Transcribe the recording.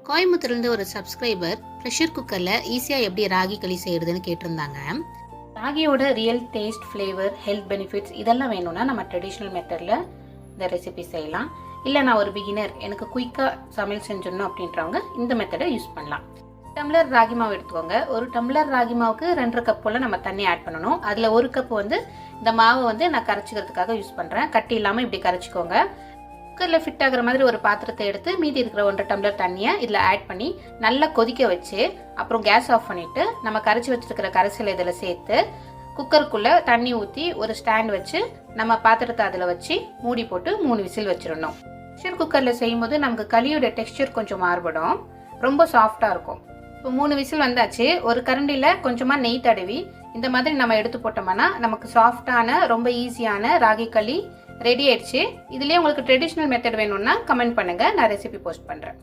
கோயம்புத்தூர்லேருந்து ஒரு subscriber pressure குக்கரில் ஈஸியாக எப்படி ராகி களி செய்கிறதுன்னு கேட்டிருந்தாங்க. ராகியோட real taste, flavour, health benefits இதெல்லாம் வேணும்னா நம்ம ட்ரெடிஷ்னல் மெத்தடில் இந்த ரெசிபி செய்யலாம். இல்லை நான் ஒரு பிகினர், எனக்கு குயிக்காக சமையல் செஞ்சிடணும் அப்படின்றவங்க இந்த மெத்தடை யூஸ் பண்ணலாம். டம்ளர் ராகி மாவு எடுத்துக்கோங்க. ஒரு டம்ளர் ராகி மாவுக்கு 2.5 கப் போல் நம்ம தண்ணி ஆட் பண்ணணும். அதில் 1 கப் இந்த மாவை நான் கரைச்சிக்கிறதுக்காக யூஸ் பண்ணுறேன். கட்டி இல்லாமல் இப்படி கரைச்சிக்கோங்க. குக்கரில் ஃபிட் ஆகிற மாதிரி ஒரு பாத்திரத்தை எடுத்து மீதி இருக்கிற 1.5 டம்ளர் தண்ணியை இதில் ஆட் பண்ணி நல்லா கொதிக்க வச்சு அப்புறம் கேஸ் ஆஃப் பண்ணிவிட்டு நம்ம கரைச்சி வச்சுருக்கிற கரைசலை இதில் சேர்த்து குக்கருக்குள்ளே தண்ணி ஊற்றி ஒரு ஸ்டாண்ட் வச்சு நம்ம பாத்திரத்தை அதில் வச்சு மூடி போட்டு 3 விசில் வச்சிடணும். ப்ரெஷர் குக்கரில் செய்யும்போது நமக்கு களியோட டெக்ஸ்சர் கொஞ்சம் மாறுபடும், ரொம்ப சாஃப்டாக இருக்கும். இப்போ 3 விசில் வந்தாச்சு. ஒரு கரண்டியில் கொஞ்சமாக நெய் தடவி இந்த மாதிரி நம்ம எடுத்து போட்டோம்னா நமக்கு சாஃப்டான ரொம்ப ஈஸியான ராகி களி ரெடி ஆயிடுச்சு. இதுலேயே உங்களுக்கு ட்ரெடிஷ்னல் மெத்தட் வேணும்னா கமெண்ட் பண்ணுங்கள், நான் ரெசிபி போஸ்ட் பண்ணுறேன்.